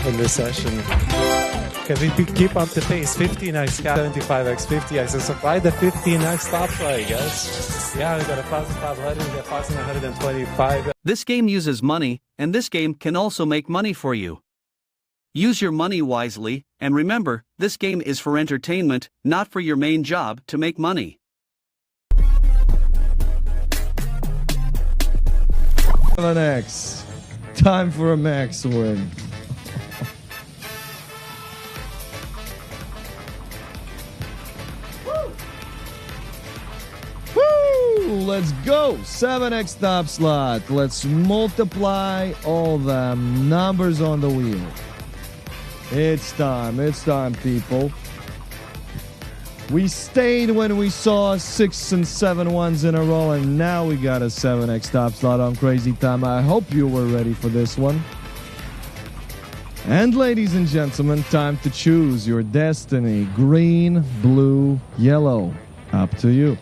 in this session. Can we keep up the pace? 15x, 75x, 50x. So buy the 15x top play, guys. Yeah, we got 1,500, we got 1,125. This game uses money, and this game can also make money for you. Use your money wisely, and remember, this game is for entertainment, not for your main job to make money. 7x. Time for a max win. Let's go! 7x top slot. Let's multiply all the numbers on the wheel. It's time, people. We stayed when we saw 6 and 7 ones in a row, and now we got a 7x top slot on Crazy Time. I hope you were ready for this one. And ladies and gentlemen, time to choose your destiny. Green, blue, yellow. Up to you.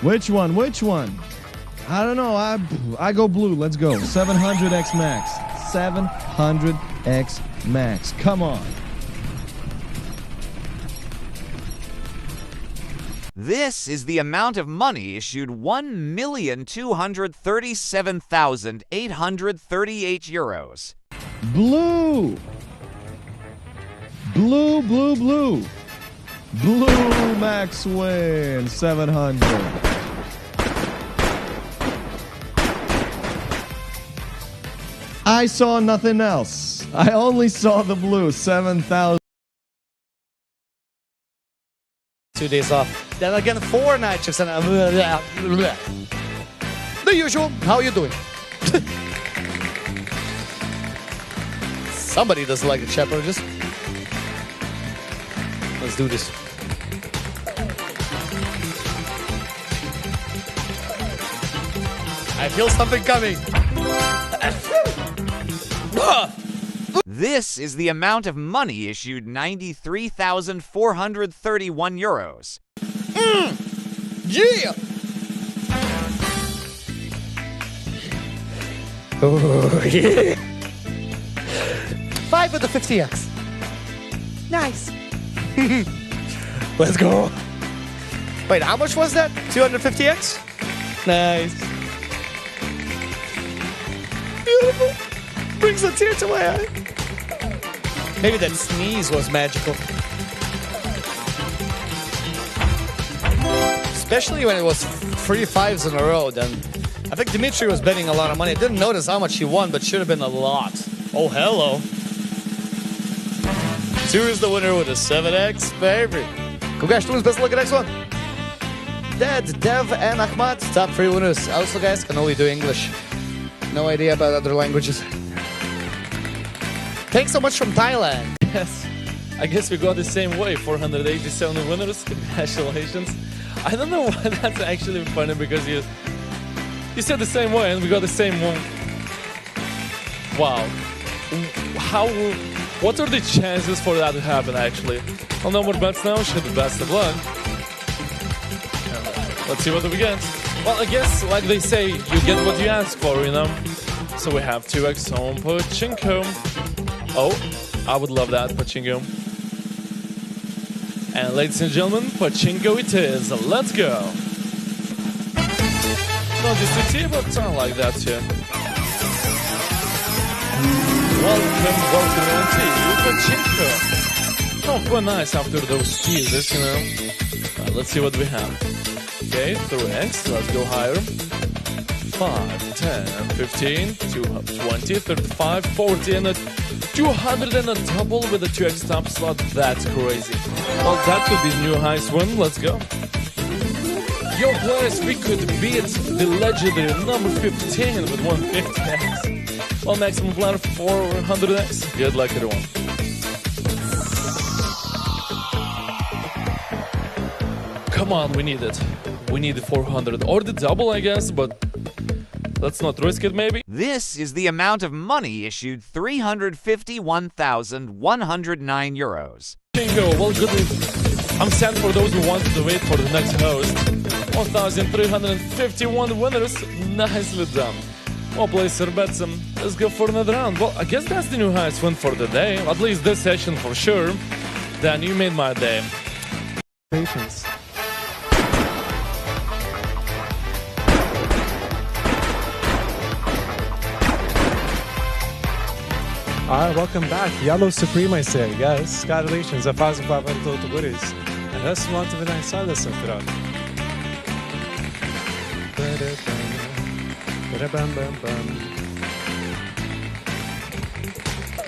Which one? I don't know. I go blue. Let's go. 700x max. 700x max. Come on. This is the amount of money issued 1,237,838 euros. Blue. Blue max win. 700. I saw nothing else. I only saw the blue. 7,000. 2 days off. Then again, 4 night shifts. And The usual. How you doing? Somebody doesn't like the chapter. Just let's do this. I feel something coming. This is the amount of money issued 93,431 euros. Yeah! oh, yeah. 5 with the 50x. Nice. Let's go. Wait, how much was that? 250x? Nice. Beautiful. Brings a tear to my eye. Maybe that sneeze was magical. Especially when it was 3 5s in a row, then I think Dimitri was betting a lot of money. I didn't notice how much he won, but should have been a lot. Oh, hello. 2 is the winner with a 7x, baby. Congratulations, best of luck at next one. Dad, Dev, and Ahmad, top 3 winners. Also, guys, can only do English. No idea about other languages. Thanks so much from Thailand. Yes, I guess we got the same way. 487 winners. Congratulations. I don't know why that's actually funny because you said the same way and we got the same one. Wow. What are the chances for that to happen actually? Well, no more bets now. Should be best of luck. Let's see what we get. Well, I guess like they say, you get what you ask for, you know? So we have 2x on Pachinko. Oh, I would love that, Pachinko. And ladies and gentlemen, Pachinko it is. Let's go. Not just a T, but I like that too. Welcome to Pachinko. Oh, quite nice after those teasers, you know. Let's see what we have. Okay, 3x, let's go higher. 5, 10, 15, 20, 35, 40, and a 200 and a double with a 2x top slot. That's crazy. Well, that could be new highest win. Let's go. Yo, players, we could beat the legendary number 15 with 150x. Well, maximum player 400x. Good luck, everyone. Come on, we need it. We need the 400 or the double, I guess, but let's not risk it, maybe. This is the amount of money issued 351,109 euros. Bingo, well, good. I'm sad for those who wanted to wait for the next host. 1,351 winners. Nicely done. Well played, Sir Betson. Let's go for another round. Well, I guess that's the new highest win for the day. At least this session for sure. Dan, you made my day. Patience. Alright, welcome back. Yellow Supreme, I say. Yes, congratulations. 1,500 total goodies. And that's one of the nice side central.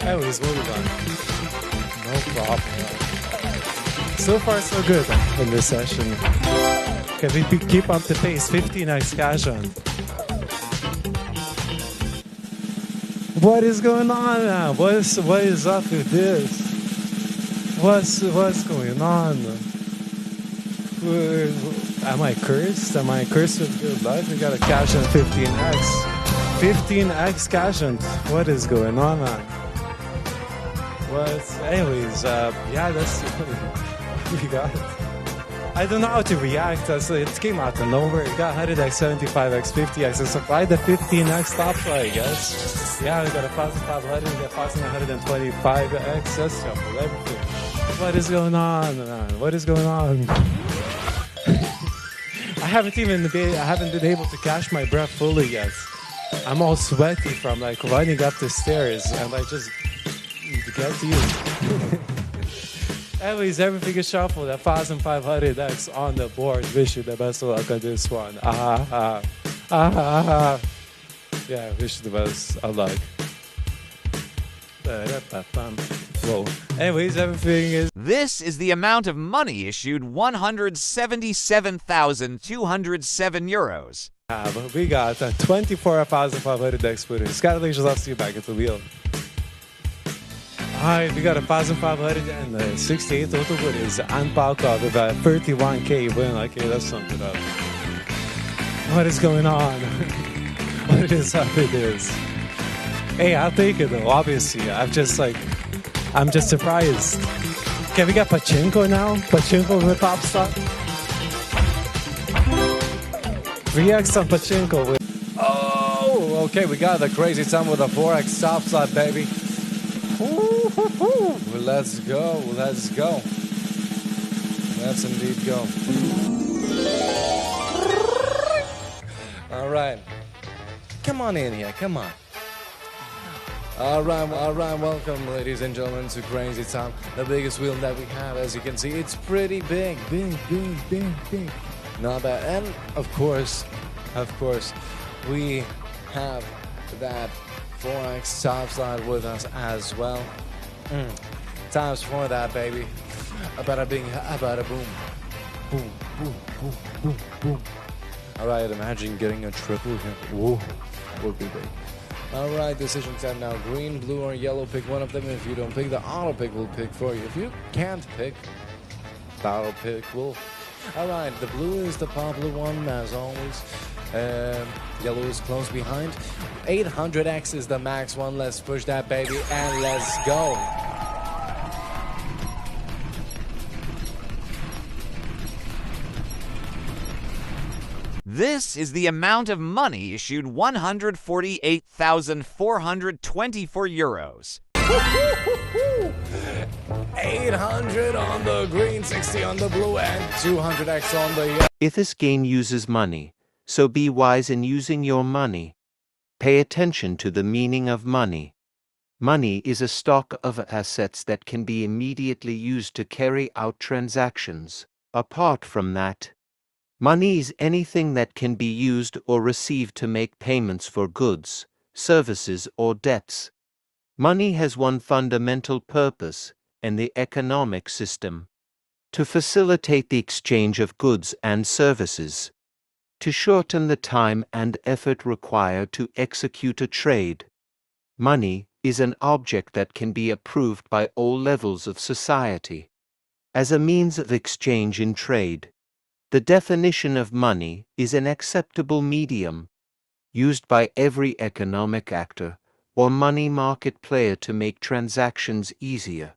Anyways, moving on. No problem. So far, so good in this session. Can we keep up the pace? 15x cash on. What is going on now? What is up with this? What's going on? Am I cursed? Am I cursed with good luck? We got a cash on 15x. 15x cash on. What is going on? Anyways, yeah, that's what we got. I don't know how to react. It came out of nowhere. It got 100x, 75x, 50x. I supplied the 15x top play, I guess. Yeah, we got 1,500, we got 1,125x. That's shuffle everything. What is going on, man? What is going on? I haven't been able to catch my breath fully yet. I'm all sweaty from like running up the stairs and like just get to you. Anyways, everything is shuffled at 1,500x on the board. Wish you the best of luck on this one. Yeah, wish you the best of luck. Whoa. Anyways, everything is... This is the amount of money issued 177,207 euros. We got 24,500x winners. Congratulations, I'll see you back at the wheel. Alright, we got 1,568 total winners. And Palkov with a 31k win. Okay, that's something up. What is going on? What is up with this? Hey, I'll take it though, obviously. I'm just surprised. Can we get Pachinko now? Pachinko with top stock? 3x on Pachinko. Oh, okay, we got the crazy time with a 4x top slot, baby. Let's go, let's go. Let's indeed go. All right. Come on in here, come on. All right, welcome, ladies and gentlemen, to Crazy Town, the biggest wheel that we have. As you can see, it's pretty big. Not bad. And, of course, we have that 4x top slot with us as well. Times for that, baby. Bada bing, bada boom. Boom, boom, boom, boom, boom. All right, imagine getting a triple here. Whoa, would be big. All right, decision time now. Green, blue, or yellow. Pick one of them. If you don't pick, the auto pick will pick for you. If you can't pick, the auto pick will. All right, the blue is the popular one, as always. Yellow is close behind. 800x is the max one. Let's push that, baby, and let's go. This is the amount of money issued 148,424 euros. 800 on the green, 60 on the blue, and 200x on the yellow. If this game uses money, so be wise in using your money. Pay attention to the meaning of money. Money is a stock of assets that can be immediately used to carry out transactions. Apart from that, money is anything that can be used or received to make payments for goods, services, or debts. Money has one fundamental purpose in the economic system: to facilitate the exchange of goods and services, to shorten the time and effort required to execute a trade. Money is an object that can be approved by all levels of society as a means of exchange in trade. The definition of money is an acceptable medium used by every economic actor or money market player to make transactions easier.